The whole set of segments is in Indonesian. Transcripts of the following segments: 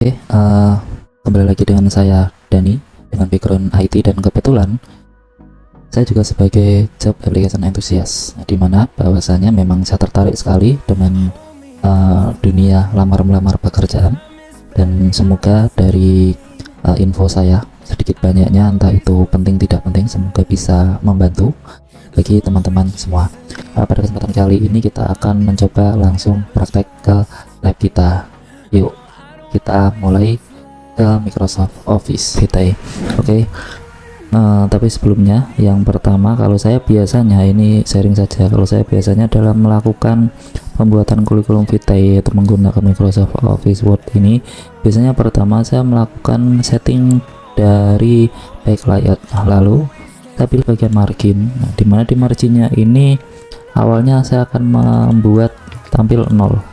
Oke, kembali lagi dengan saya Dani dengan background IT, dan kebetulan saya juga sebagai job application enthusiast, di mana bahwasanya memang saya tertarik sekali dengan dunia lamar-melamar pekerjaan, dan semoga dari info saya sedikit banyaknya, entah itu penting tidak penting, semoga bisa membantu bagi teman-teman semua. Pada kesempatan kali ini kita akan mencoba langsung praktek ke lab kita. Yuk kita mulai ke Microsoft Office VT. Oke. Tapi sebelumnya, yang pertama, kalau saya biasanya ini sharing saja, kalau saya biasanya dalam melakukan pembuatan kurikulum VT atau menggunakan Microsoft Office Word ini, biasanya pertama saya melakukan setting dari backlight, lalu kita pilih bagian margin. Dimana di marginnya ini awalnya saya akan membuat tampil 0.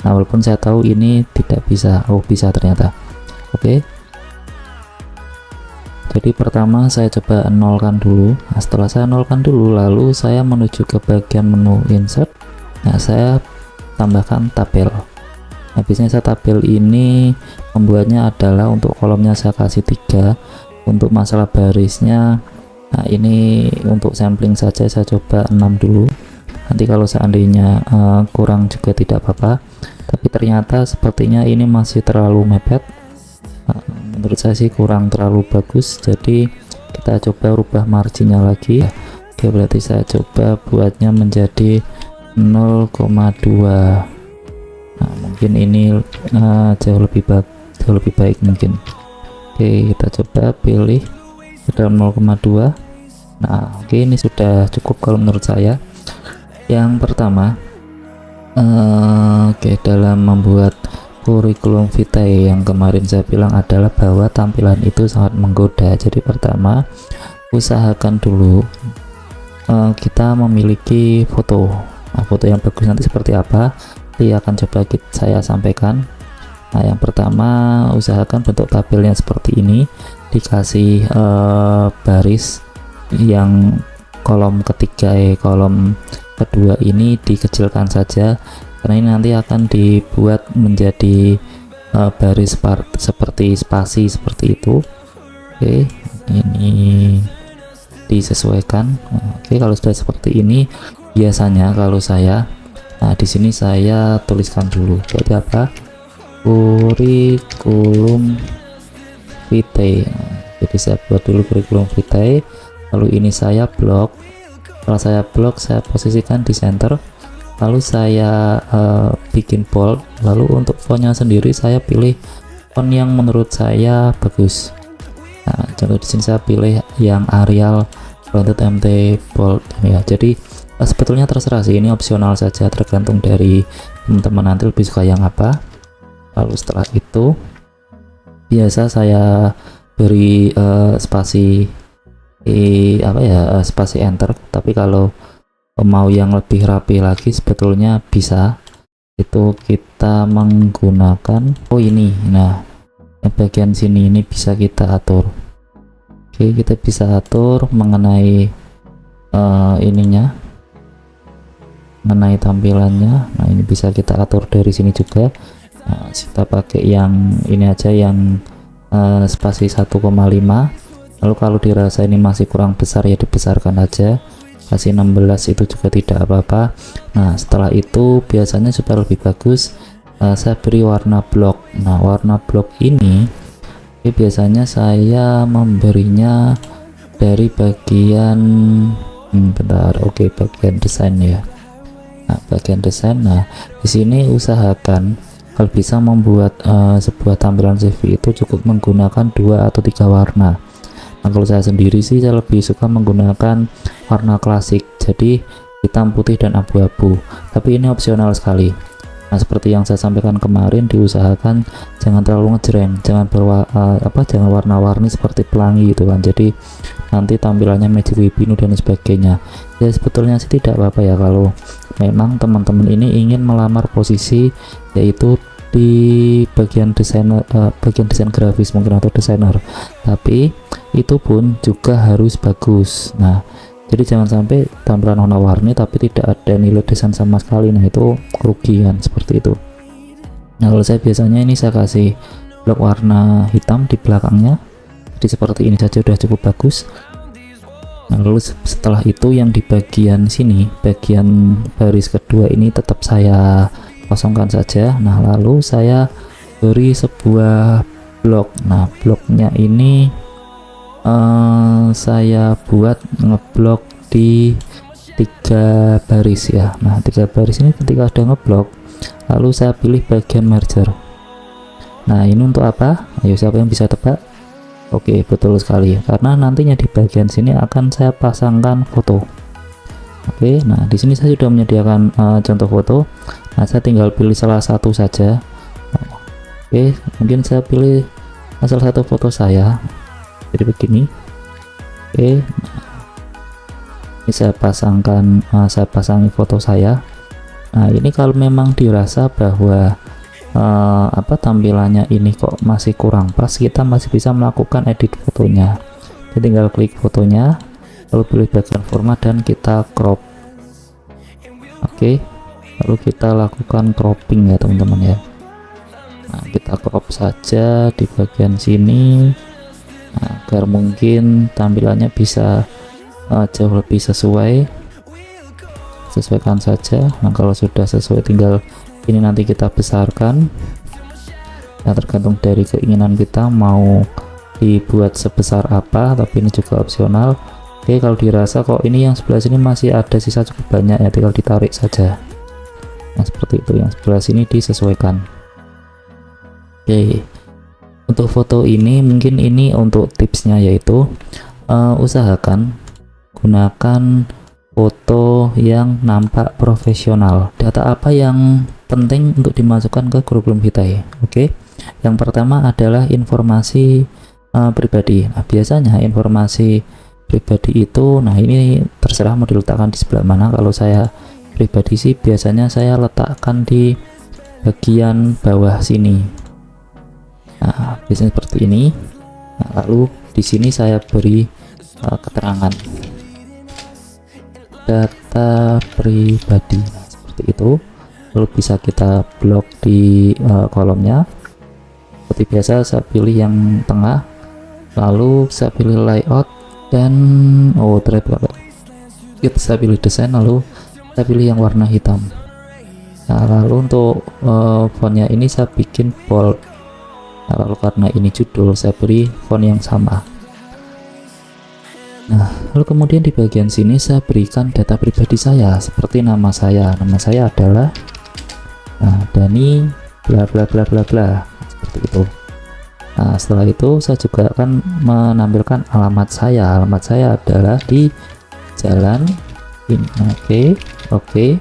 Nah, walaupun saya tahu ini tidak bisa, bisa ternyata. Oke. Jadi pertama saya coba nolkan dulu. Nah, setelah saya nolkan dulu, lalu saya menuju ke bagian menu insert. Nah, saya tambahkan tabel. Nah, biasanya saya tabel ini membuatnya adalah untuk kolomnya saya kasih 3, untuk masalah barisnya, nah ini untuk sampling saja saya coba 6 dulu. Nanti kalau seandainya kurang juga tidak apa-apa, tapi ternyata sepertinya ini masih terlalu mepet. Menurut saya sih kurang terlalu bagus, jadi kita coba rubah marginnya lagi. Oke, berarti saya coba buatnya menjadi 0,2. Nah, mungkin ini jauh lebih baik mungkin. Oke, kita coba pilih dalam 0,2. Nah, oke, ini sudah cukup kalau menurut saya. Yang pertama, dalam membuat kurikulum vitae yang kemarin saya bilang adalah bahwa tampilan itu sangat menggoda. Jadi pertama, usahakan dulu kita memiliki foto. Nah, foto yang bagus nanti seperti apa, dia akan coba saya sampaikan. Nah, yang pertama, usahakan bentuk tabelnya seperti ini, dikasih baris yang kolom ketiga, kolom kedua ini dikecilkan saja, karena ini nanti akan dibuat menjadi baris seperti spasi seperti itu. Oke, ini disesuaikan. Oke, kalau sudah seperti ini, biasanya kalau saya, nah di sini saya tuliskan dulu seperti apa, kurikulum vitae. Jadi saya buat dulu kurikulum vitae, lalu ini saya blok. Setelah saya blok, saya posisikan di center, lalu saya bikin bold. Lalu untuk fontnya sendiri saya pilih font yang menurut saya bagus. Nah, contoh di sini saya pilih yang Arial Fronted MT Bold ya. Jadi sebetulnya terserah sih, ini opsional saja, tergantung dari teman-teman nanti lebih suka yang apa. Lalu setelah itu biasa saya beri spasi spasi enter. Tapi kalau mau yang lebih rapi lagi sebetulnya bisa itu kita menggunakan ini. Nah, bagian sini ini bisa kita atur. Oke, kita bisa atur mengenai ininya, mengenai tampilannya. Nah, ini bisa kita atur dari sini juga. Nah, kita pakai yang ini aja, yang spasi 1,5. Lalu kalau dirasa ini masih kurang besar ya dibesarkan aja, kasih 16 itu juga tidak apa-apa. Nah, setelah itu biasanya supaya lebih bagus, saya beri warna blok. Nah, warna blok ini biasanya saya memberinya dari bagian bagian desain ya. Nah, bagian desain. Nah, di sini usahakan kalau bisa membuat sebuah tampilan CV itu cukup menggunakan 2 atau 3 warna. Nah, kalau saya sendiri sih saya lebih suka menggunakan warna klasik, jadi hitam, putih, dan abu-abu, tapi ini opsional sekali. Nah, seperti yang saya sampaikan kemarin, diusahakan jangan terlalu ngejreng, jangan jangan warna-warni seperti pelangi gitu kan, jadi nanti tampilannya magic wibinu dan sebagainya. Ya sebetulnya sih tidak apa-apa ya kalau memang teman-teman ini ingin melamar posisi yaitu di bagian desain grafis mungkin, atau desainer, tapi itu pun juga harus bagus. Nah, jadi jangan sampai tampilan warna-warni tapi tidak ada nilai desain sama sekali. Nah, itu kerugian seperti itu. Nah, kalau saya biasanya ini saya kasih blok warna hitam di belakangnya, jadi seperti ini saja udah cukup bagus. Nah, lalu setelah itu yang di bagian sini, bagian baris kedua ini tetap saya kosongkan saja. Nah, lalu saya beri sebuah blok. Nah, bloknya ini saya buat ngeblok di 3 baris ya. Nah, 3 baris ini ketika sudah ngeblok, lalu saya pilih bagian merger. Nah, ini untuk apa? Ayo, siapa yang bisa tebak? Oke, betul sekali, karena nantinya di bagian sini akan saya pasangkan foto. Oke, nah di sini saya sudah menyediakan contoh foto. Nah, saya tinggal pilih salah satu saja. Oke, mungkin saya pilih salah satu foto saya, jadi begini. Oke, nah, ini saya pasangkan, saya pasangi foto saya. Nah, ini kalau memang dirasa bahwa tampilannya ini kok masih kurang pas, kita masih bisa melakukan edit fotonya. Jadi tinggal klik fotonya, lalu pilih bagian format dan kita crop. Oke, lalu kita lakukan cropping ya teman-teman ya. Nah, kita crop saja di bagian sini, nah, agar mungkin tampilannya bisa jauh lebih sesuai. Sesuaikan saja. Nah, kalau sudah sesuai tinggal ini nanti kita besarkan ya, tergantung dari keinginan kita mau dibuat sebesar apa, tapi ini juga opsional. Oke, kalau dirasa kok ini yang sebelah sini masih ada sisa cukup banyak ya, tinggal ditarik saja. Nah, seperti itu, yang sebelah sini disesuaikan. Oke, untuk foto ini mungkin ini untuk tipsnya, yaitu usahakan gunakan foto yang nampak profesional. Data apa yang penting untuk dimasukkan ke kurikulum Vitae? Oke, yang pertama adalah informasi pribadi. Nah, biasanya informasi pribadi itu, nah ini terserah mau diletakkan di sebelah mana. Kalau saya pribadi sih biasanya saya letakkan di bagian bawah sini. Nah, biasanya seperti ini. Nah, lalu di sini saya beri keterangan data pribadi. Nah, seperti itu. Lalu bisa kita blok di kolomnya. Seperti biasa saya pilih yang tengah, lalu saya pilih layout dan saya pilih desain, lalu saya pilih yang warna hitam. Nah, lalu untuk fontnya ini saya bikin bold. Nah, lalu karena ini judul, saya beri font yang sama. Nah, lalu kemudian di bagian sini saya berikan data pribadi saya, seperti nama saya. Nama saya adalah Dani bla bla bla bla bla, seperti itu. Nah, setelah itu saya juga akan menampilkan alamat saya. Alamat saya adalah di jalan ini. Oke.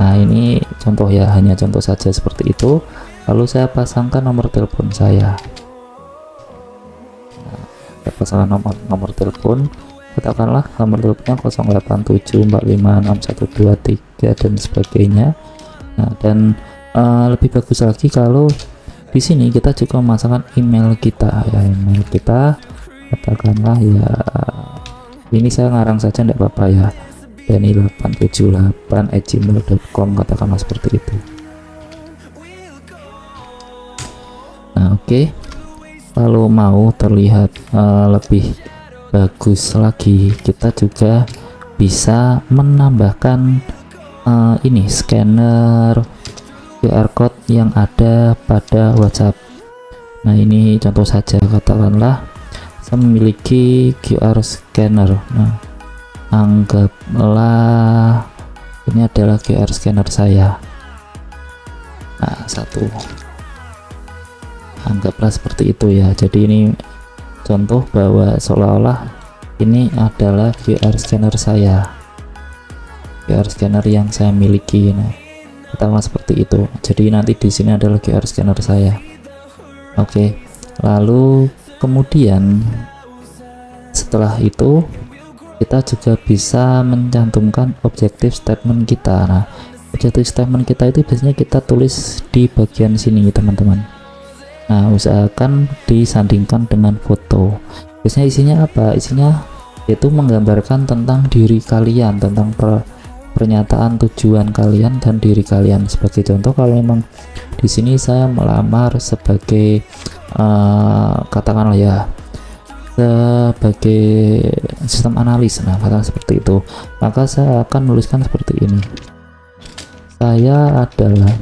Nah, ini contoh ya, hanya contoh saja seperti itu. Lalu saya pasangkan nomor telepon saya. Saya pasangkan nomor telepon, katakanlah nomor teleponnya 0874561123 dan sebagainya. Nah, dan lebih bagus lagi kalau di sini kita juga memasangkan email kita ya, email kita katakanlah ya, ini saya ngarang saja enggak apa-apa ya, dani878@gmail.com, katakanlah seperti itu. Nah, oke. Lalu mau terlihat lebih bagus lagi, kita juga bisa menambahkan ini scanner QR code yang ada pada WhatsApp. Nah, ini contoh saja, katakanlah saya memiliki QR scanner. Nah, anggaplah ini adalah QR scanner saya. Nah, anggaplah seperti itu ya. Jadi ini contoh bahwa seolah-olah ini adalah QR scanner saya, QR scanner yang saya miliki. Nah, pertama seperti itu. Jadi nanti di sini adalah QR scanner saya. Oke, lalu kemudian setelah itu kita juga bisa mencantumkan objective statement kita. Nah, objective statement kita itu biasanya kita tulis di bagian sini teman-teman. Nah, usahakan disandingkan dengan foto. Biasanya isinya apa? Isinya itu menggambarkan tentang diri kalian, tentang pernyataan tujuan kalian dan diri kalian. Sebagai contoh, kalau memang di sini saya melamar sebagai katakanlah ya sebagai sistem analis, nah katakan seperti itu, maka saya akan menuliskan seperti ini: saya adalah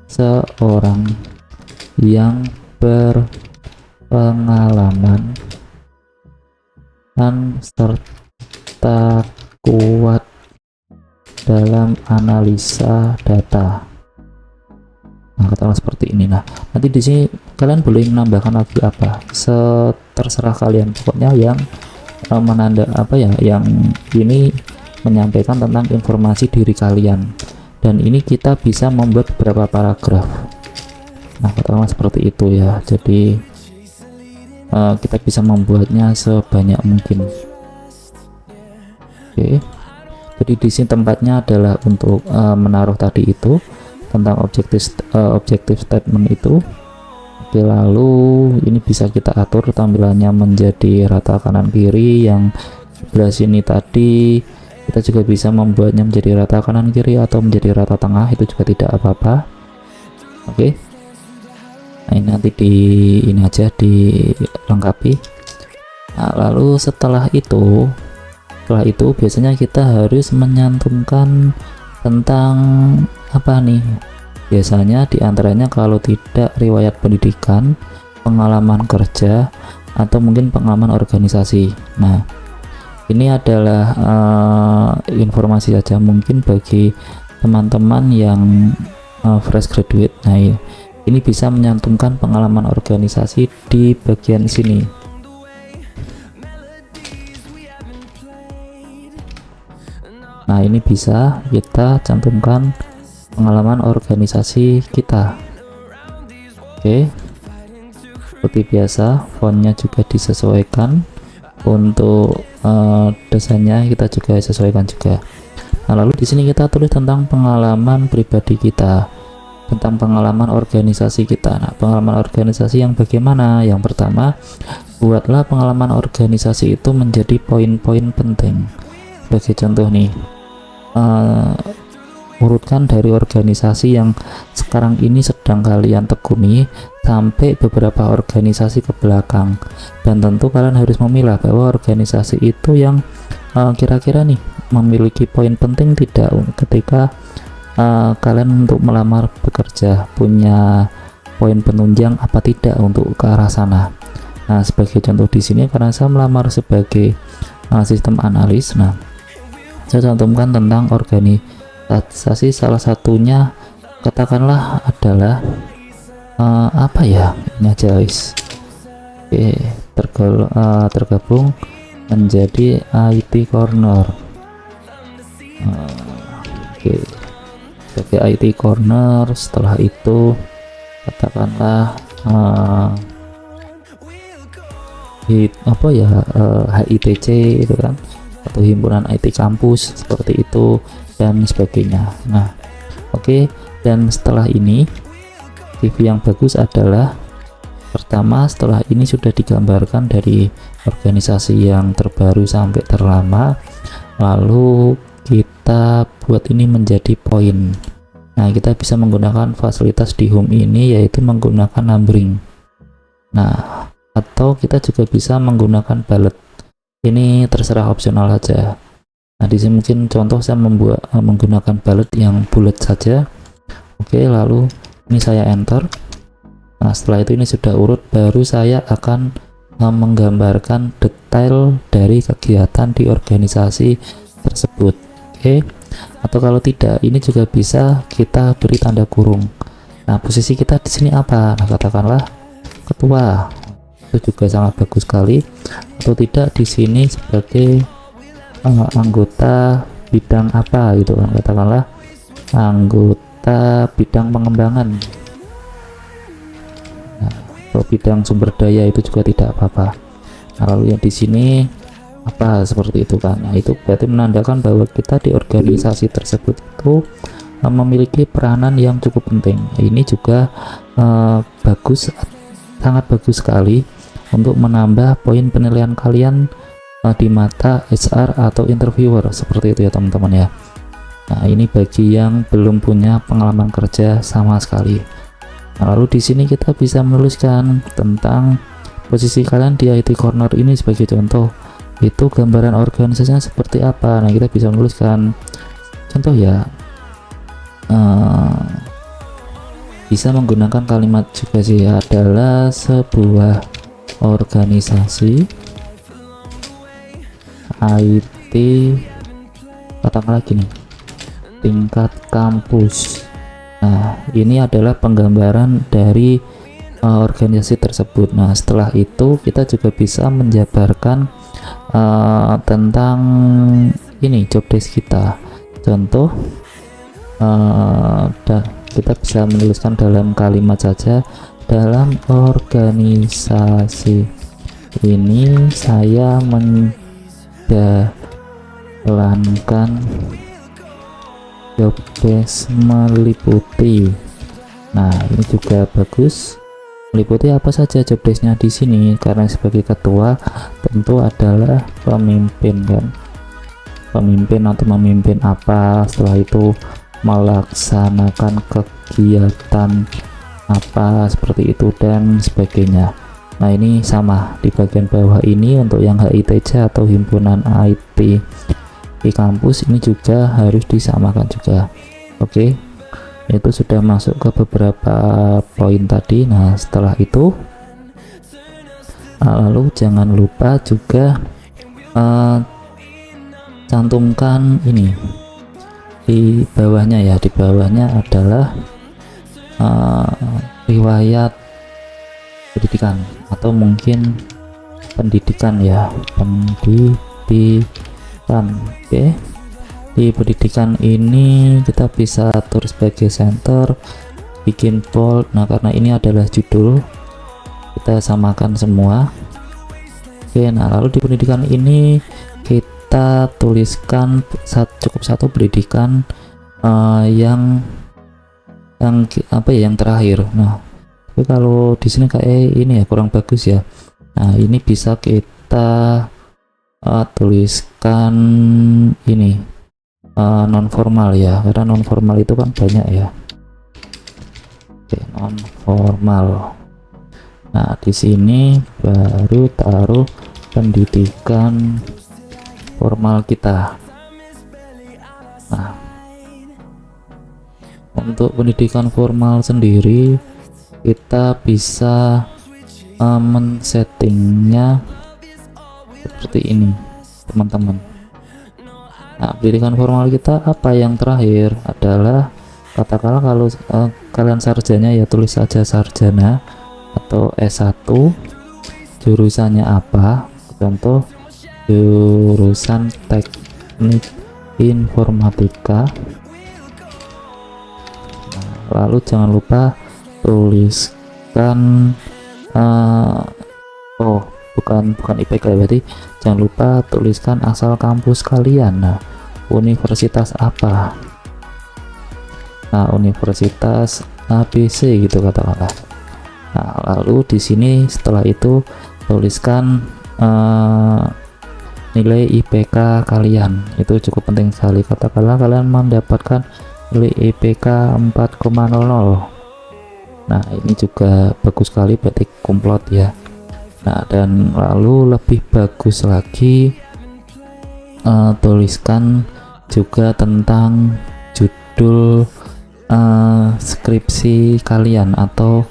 seorang yang berpengalaman dan serta kuat dalam analisa data. Nah, katakanlah seperti ini. Nah, nanti di sini kalian boleh menambahkan lagi apa, terserah kalian. Pokoknya yang yang ini menyampaikan tentang informasi diri kalian. Dan ini kita bisa membuat beberapa paragraf. Nah, katakanlah seperti itu ya. Jadi kita bisa membuatnya sebanyak mungkin. Oke. Jadi di sini tempatnya adalah untuk menaruh tadi itu tentang objektif statement itu. Oke, lalu ini bisa kita atur tampilannya menjadi rata kanan kiri. Yang sebelah sini tadi kita juga bisa membuatnya menjadi rata kanan kiri atau menjadi rata tengah, itu juga tidak apa-apa. Oke. Nah, ini nanti ini aja dilengkapi. Nah, lalu setelah itu biasanya kita harus menyantumkan tentang apa nih, biasanya diantaranya kalau tidak riwayat pendidikan, pengalaman kerja, atau mungkin pengalaman organisasi. Nah, ini adalah informasi saja mungkin bagi teman-teman yang fresh graduate. Nah, ini bisa menyantumkan pengalaman organisasi di bagian sini. Nah, ini bisa kita cantumkan pengalaman organisasi kita. Oke, seperti biasa fontnya juga disesuaikan, untuk desainnya kita juga sesuaikan juga. Nah, lalu di sini kita tulis tentang pengalaman pribadi kita, tentang pengalaman organisasi kita. Nah, pengalaman organisasi yang bagaimana? Yang pertama, buatlah pengalaman organisasi itu menjadi poin-poin penting. Sebagai contoh nih, urutkan dari organisasi yang sekarang ini sedang kalian tekuni sampai beberapa organisasi ke belakang, dan tentu kalian harus memilah bahwa organisasi itu yang kira-kira nih memiliki poin penting tidak ketika kalian untuk melamar bekerja, punya poin penunjang apa tidak untuk ke arah sana. Nah, sebagai contoh di sini karena saya melamar sebagai sistem analis, nah saya cantumkan tentang organisasi, salah satunya katakanlah adalah apa ya, ini aja guys. Oke, tergabung menjadi IT Corner. Oke, sebagai IT Corner. Setelah itu katakanlah HITC itu kan, atau himpunan IT kampus seperti itu dan sebagainya. Nah, oke, dan setelah ini CV yang bagus adalah pertama, setelah ini sudah digambarkan dari organisasi yang terbaru sampai terlama, lalu kita buat ini menjadi poin. Nah, kita bisa menggunakan fasilitas di home ini, yaitu menggunakan numbering. Nah, atau kita juga bisa menggunakan bullet. Ini terserah, opsional saja. Nah, di sini mungkin contoh saya menggunakan bullet yang bulat saja. Oke, lalu ini saya enter. Nah, setelah itu ini sudah urut, baru saya akan menggambarkan detail dari kegiatan di organisasi tersebut. Oke, atau kalau tidak, ini juga bisa kita beri tanda kurung. Nah, posisi kita di sini apa? Nah, katakanlah ketua. Itu juga sangat bagus sekali. Atau tidak, di sini sebagai anggota bidang apa gitu kan, katakanlah anggota bidang pengembangan, nah, atau bidang sumber daya, itu juga tidak apa-apa. Nah, lalu yang di sini apa, seperti itu kan. Nah, itu berarti menandakan bahwa kita di organisasi tersebut itu memiliki peranan yang cukup penting. Ini juga bagus, sangat bagus sekali untuk menambah poin penilaian kalian di mata HR atau interviewer, seperti itu ya teman-teman ya. Nah, ini bagi yang belum punya pengalaman kerja sama sekali. Nah, lalu di sini kita bisa menuliskan tentang posisi kalian di IT Corner ini. Sebagai contoh, itu gambaran organisasinya seperti apa. Nah, kita bisa menuliskan contoh ya, bisa menggunakan kalimat juga sih, adalah sebuah organisasi IT, katakanlah gini, tingkat kampus. Nah, ini adalah penggambaran dari organisasi tersebut. Nah, setelah itu kita juga bisa menjabarkan tentang ini job desk kita. Contoh, kita bisa menuliskan dalam kalimat saja, dalam organisasi ini saya menjalankan job desk meliputi. Nah, ini juga bagus, meliputi apa saja job desknya di sini, karena sebagai ketua tentu adalah pemimpin kan, pemimpin atau memimpin apa, setelah itu melaksanakan kegiatan apa seperti itu dan sebagainya. Nah, ini sama di bagian bawah ini untuk yang HITC atau himpunan IT di kampus, ini juga harus disamakan juga. Oke, itu sudah masuk ke beberapa poin tadi. Nah, setelah itu lalu jangan lupa juga cantumkan ini di bawahnya ya. Di bawahnya adalah riwayat pendidikan atau mungkin pendidikan ya, pendidikan. Oke, di pendidikan ini kita bisa atur sebagai center, bikin bold. Nah, karena ini adalah judul, kita samakan semua. Oke, nah lalu di pendidikan ini kita tuliskan cukup satu pendidikan yang apa ya, yang terakhir. Nah, tapi kalau di sini kayak ini ya kurang bagus ya. Nah, ini bisa kita tuliskan ini non formal ya, karena non formal itu kan banyak ya. Oke, non formal. Nah, di sini baru taruh pendidikan formal kita. Nah, untuk pendidikan formal sendiri kita bisa men-settingnya seperti ini teman-teman. Nah, pendidikan formal kita apa yang terakhir adalah, katakanlah kalau kalian sarjana ya tulis saja sarjana atau S1, jurusannya apa, contoh jurusan teknik informatika. Lalu jangan lupa tuliskan bukan IPK ya, berarti jangan lupa tuliskan asal kampus kalian. Nah, universitas apa, nah universitas ABC gitu katakanlah. Nah, lalu di sini setelah itu tuliskan nilai IPK kalian, itu cukup penting sekali. Katakanlah kalian mendapatkan nilai IPK 4,00. Nah, ini juga bagus sekali, berarti kumlot ya. Nah, dan lalu lebih bagus lagi tuliskan juga tentang judul skripsi kalian atau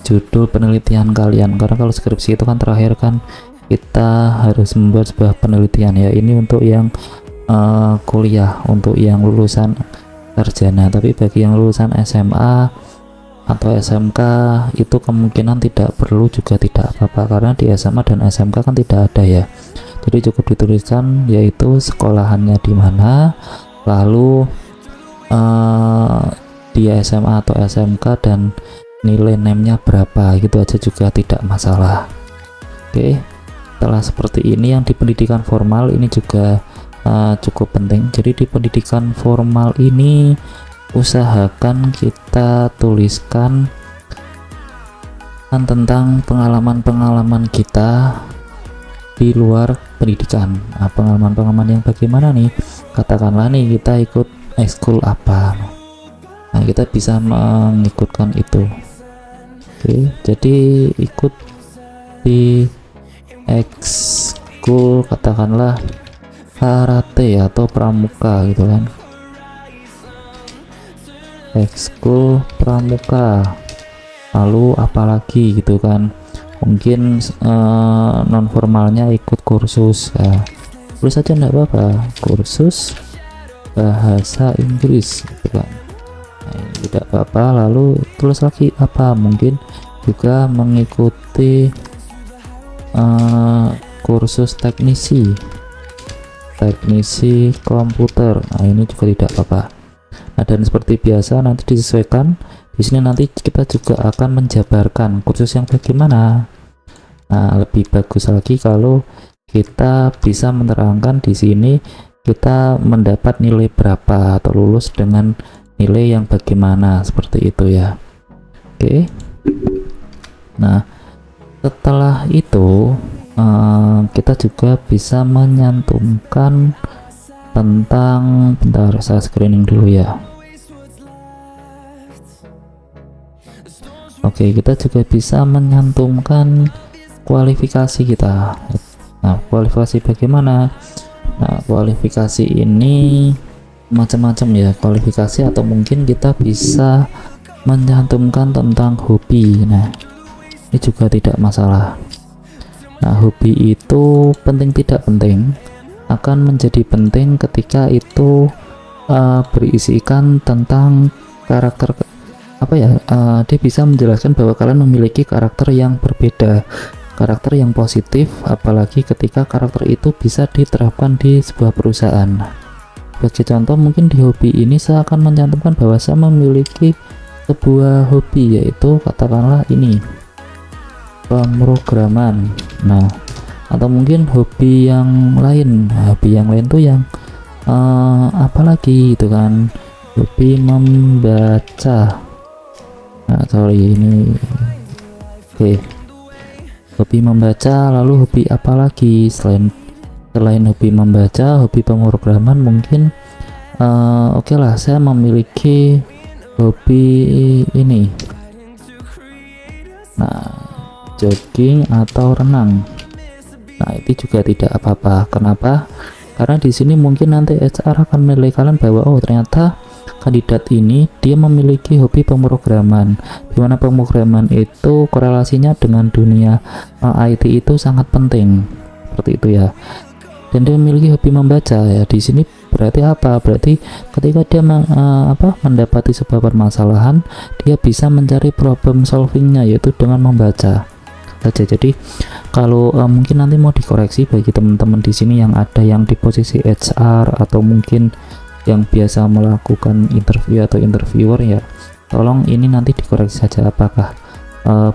judul penelitian kalian, karena kalau skripsi itu kan terakhir kan kita harus membuat sebuah penelitian ya. Ini untuk yang kuliah, untuk yang lulusan sarjana. Tapi bagi yang lulusan SMA atau SMK itu kemungkinan tidak perlu juga tidak apa-apa, karena di SMA dan SMK kan tidak ada ya. Jadi cukup dituliskan yaitu sekolahannya di mana, lalu di SMA atau SMK dan nilai NEM-nya berapa, gitu aja juga tidak masalah. Oke, setelah seperti ini yang di pendidikan formal ini juga cukup penting. Jadi di pendidikan formal ini usahakan kita tuliskan tentang pengalaman-pengalaman kita di luar pendidikan. Nah, pengalaman-pengalaman yang bagaimana nih? Katakanlah nih kita ikut ekskul apa. Nah, kita bisa mengikutkan itu. Oke, jadi ikut di ekskul katakanlah karate atau pramuka gitu kan, ekskul pramuka, lalu apalagi gitu kan, mungkin non formalnya ikut kursus ya, tulis aja enggak apa-apa, kursus bahasa Inggris gitu kan. Nah, tidak apa-apa, lalu tulis lagi apa, mungkin juga mengikuti kursus teknisi komputer. Nah, ini juga tidak apa-apa. Nah, dan seperti biasa nanti disesuaikan. Di sini nanti kita juga akan menjabarkan kursus yang bagaimana. Nah, lebih bagus lagi kalau kita bisa menerangkan di sini kita mendapat nilai berapa atau lulus dengan nilai yang bagaimana, seperti itu ya. Oke. Nah, setelah itu kita juga bisa menyantumkan tentang, bentar saya screening dulu ya. Oke, kita juga bisa menyantumkan kualifikasi kita. Nah, kualifikasi bagaimana? Nah, kualifikasi ini macam-macam ya kualifikasi, atau mungkin kita bisa mencantumkan tentang hobi. Nah, ini juga tidak masalah. Nah, hobi itu penting tidak penting akan menjadi penting ketika itu berisikan tentang karakter apa ya, dia bisa menjelaskan bahwa kalian memiliki karakter yang berbeda, karakter yang positif, apalagi ketika karakter itu bisa diterapkan di sebuah perusahaan. Sebagai contoh, mungkin di hobi ini saya akan mencantumkan bahwa saya memiliki sebuah hobi, yaitu katakanlah ini pemrograman. Nah, atau mungkin hobi yang lain. Nah, hobi yang lain tuh yang apalagi itu kan, hobi membaca. Nah, sorry ini oke. Hobi membaca, lalu hobi apalagi selain hobi membaca, hobi pemrograman mungkin oke lah, saya memiliki hobi ini. Nah, jogging atau renang. Nah, itu juga tidak apa-apa. Kenapa? Karena di sini mungkin nanti HR akan menilai kalian bahwa oh, ternyata kandidat ini dia memiliki hobi pemrograman, dimana pemrograman itu korelasinya dengan dunia IT itu sangat penting, seperti itu ya. Dan dia memiliki hobi membaca ya. Di sini berarti apa? Berarti ketika dia mendapati sebuah permasalahan, dia bisa mencari problem solvingnya, yaitu dengan membaca saja. Jadi kalau mungkin nanti mau dikoreksi bagi teman-teman di sini yang ada yang di posisi HR atau mungkin yang biasa melakukan interview atau interviewer ya, tolong ini nanti dikoreksi saja apakah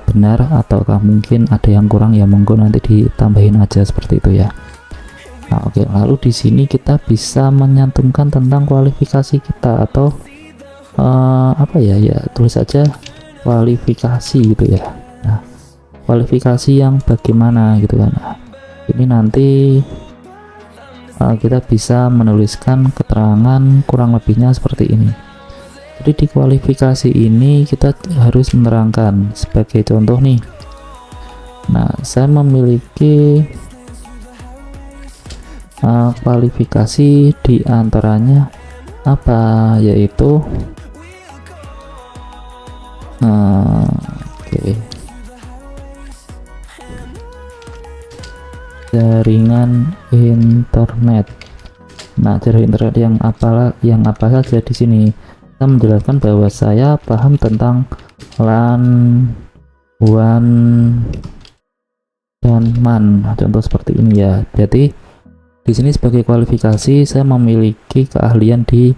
benar ataukah mungkin ada yang kurang ya, monggo nanti ditambahin aja seperti itu ya. Nah, oke, lalu di sini kita bisa menyantumkan tentang kualifikasi kita atau apa ya, tulis saja kualifikasi gitu ya. Nah, kualifikasi yang bagaimana gitu kan. Nah, ini nanti kita bisa menuliskan keterangan kurang lebihnya seperti ini. Jadi di kualifikasi ini kita harus menerangkan, sebagai contoh nih. Nah, saya memiliki kualifikasi diantaranya apa, yaitu jaringan internet. Nah, jaringan internet yang apa saja di sini. Saya menjelaskan bahwa saya paham tentang LAN, WAN, dan MAN. Nah, contoh seperti ini ya. Jadi di sini sebagai kualifikasi saya memiliki keahlian di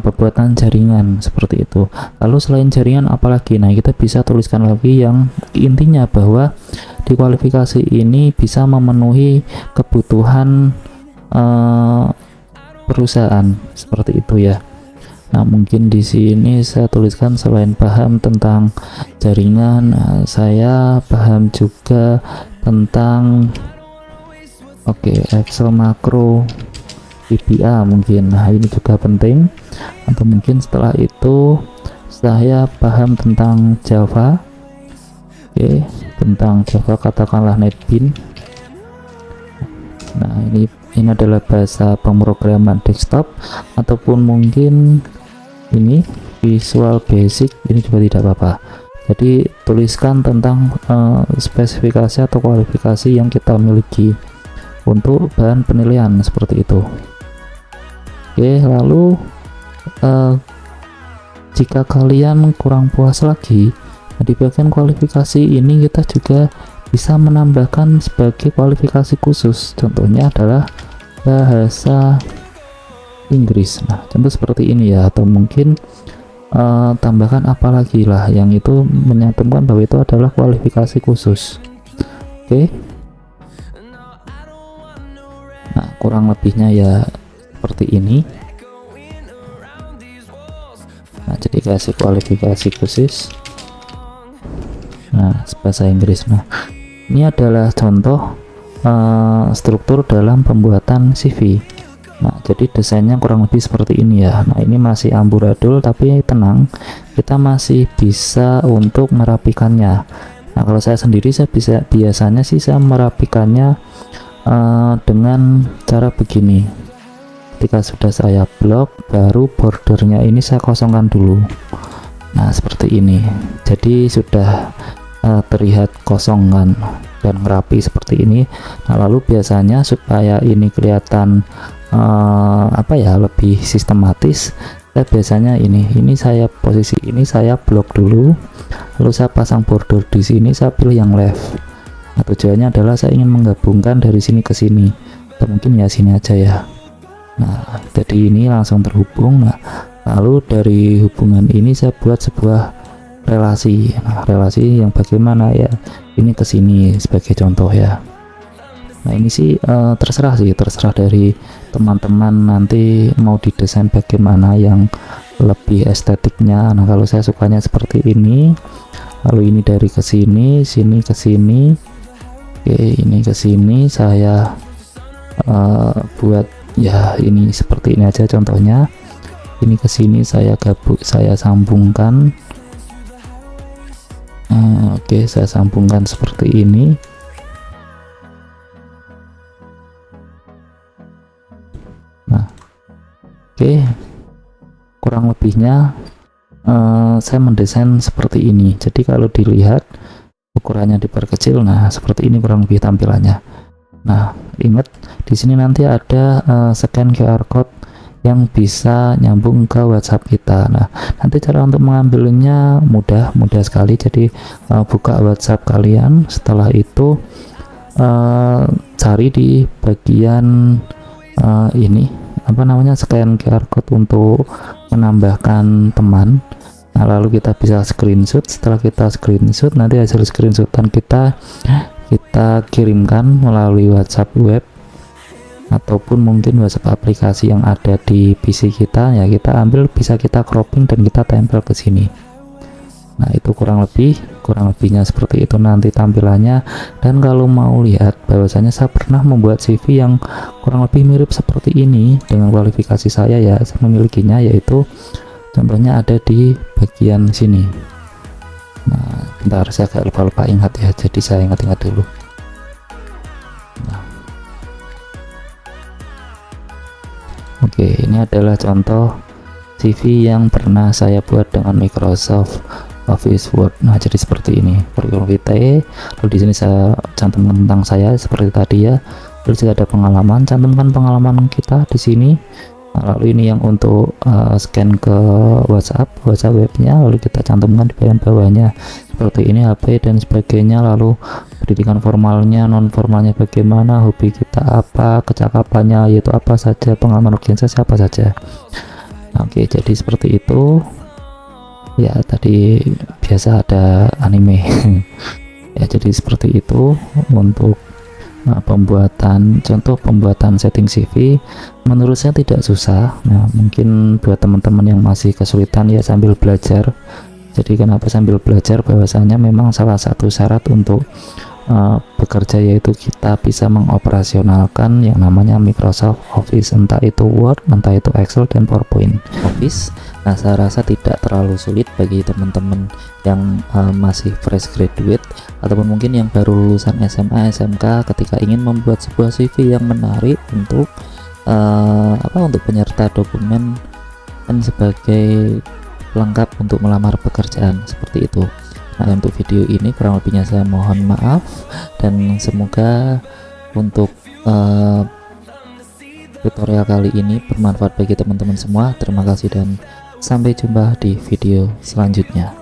pembuatan jaringan seperti itu. Lalu selain jaringan apalagi? Nah, kita bisa tuliskan lagi yang intinya bahwa di kualifikasi ini bisa memenuhi kebutuhan perusahaan seperti itu ya. Nah, mungkin di sini saya tuliskan selain paham tentang jaringan, saya paham juga tentang Excel makro VBA mungkin. Nah, ini juga penting. Atau mungkin setelah itu saya paham tentang Java. Oke, tentang Java katakanlah NetBeans. Nah, ini adalah bahasa pemrograman desktop, ataupun mungkin ini Visual Basic, ini juga tidak apa-apa. Jadi tuliskan tentang spesifikasi atau kualifikasi yang kita miliki untuk bahan penilaian seperti itu. Oke, lalu jika kalian kurang puas lagi, di bagian kualifikasi ini kita juga bisa menambahkan sebagai kualifikasi khusus. Contohnya adalah bahasa Inggris. Nah, contoh seperti ini ya, atau mungkin tambahkan apalagi lah yang itu menyantumkan bahwa itu adalah kualifikasi khusus. Oke. Nah, kurang lebihnya ya seperti ini. Nah, jadi kasih kualifikasi khusus. Nah, bahasa Inggris. Nah, ini adalah contoh struktur dalam pembuatan CV. Nah, jadi desainnya kurang lebih seperti ini ya. Nah, ini masih amburadul, tapi tenang, kita masih bisa untuk merapikannya. Nah, kalau saya sendiri saya biasanya sih saya merapikannya dengan cara begini. Ketika sudah saya blok, baru bordernya ini saya kosongkan dulu. Nah, seperti ini. Jadi sudah terlihat kosongan dan rapi seperti ini. Nah, lalu biasanya supaya ini kelihatan lebih sistematis, saya biasanya ini saya posisi ini saya blok dulu, lalu saya pasang border di sini, saya pilih yang left. Nah, tujuannya adalah saya ingin menggabungkan dari sini ke sini, atau mungkin ya sini aja ya. Nah, jadi ini langsung terhubung. Nah, lalu dari hubungan ini saya buat sebuah relasi. Nah, relasi yang bagaimana ya, ini ke sini sebagai contoh ya. Nah, ini sih terserah dari teman-teman nanti mau didesain bagaimana yang lebih estetiknya. Nah, kalau saya sukanya seperti ini, lalu ini dari ke sini, sini ke sini, oke, ini ke sini saya buat ya ini seperti ini aja contohnya. Ini ke sini saya sambungkan. Oke, saya sambungkan seperti ini. Nah, oke, kurang lebihnya saya mendesain seperti ini. Jadi kalau dilihat ukurannya diperkecil, nah seperti ini kurang lebih tampilannya. Nah, ingat di sini nanti ada scan QR code yang bisa nyambung ke WhatsApp kita. Nah, nanti cara untuk mengambilnya mudah sekali. Jadi buka WhatsApp kalian, setelah itu cari di bagian ini scan QR code untuk menambahkan teman. Nah, lalu kita bisa screenshot. Setelah kita screenshot, nanti hasil screenshotan kita kirimkan melalui WhatsApp web ataupun mungkin WhatsApp aplikasi yang ada di PC kita ya, kita ambil, bisa kita cropping dan kita tempel ke sini. Nah, itu kurang lebihnya seperti itu nanti tampilannya. Dan kalau mau lihat bahwasanya saya pernah membuat CV yang kurang lebih mirip seperti ini dengan kualifikasi saya ya, saya memilikinya, yaitu contohnya ada di bagian sini. Nah, bentar, saya agak lupa ingat ya, jadi saya ingat dulu. Nah, oke, ini adalah contoh CV yang pernah saya buat dengan Microsoft Office Word. Nah, jadi seperti ini kurikulum vitae. Lalu di sini saya cantumkan tentang saya seperti tadi ya. Lalu jika ada pengalaman, cantumkan pengalaman kita di sini. Nah, lalu ini yang untuk scan ke WhatsApp webnya, lalu kita cantumkan di bagian bawahnya seperti ini, HP dan sebagainya. Lalu pendidikan formalnya, non formalnya bagaimana, hobi kita apa, kecakapannya yaitu apa saja, pengalaman organisasi apa saja. Oke, jadi seperti itu ya. Tadi biasa ada anime ya, jadi seperti itu untuk contoh pembuatan setting CV. Menurut saya tidak susah. Nah, mungkin buat teman-teman yang masih kesulitan ya sambil belajar. Jadi kenapa sambil belajar, bahwasanya memang salah satu syarat untuk bekerja, yaitu kita bisa mengoperasionalkan yang namanya Microsoft Office, entah itu Word, entah itu Excel dan PowerPoint. Office, nah saya rasa tidak terlalu sulit bagi teman-teman yang masih fresh graduate ataupun mungkin yang baru lulusan SMA, SMK, ketika ingin membuat sebuah CV yang menarik untuk untuk penyerta dokumen dan sebagai lengkap untuk melamar pekerjaan, seperti itu. Nah, untuk video ini kurang lebihnya saya mohon maaf, dan semoga untuk tutorial kali ini bermanfaat bagi teman-teman semua. Terima kasih dan sampai jumpa di video selanjutnya.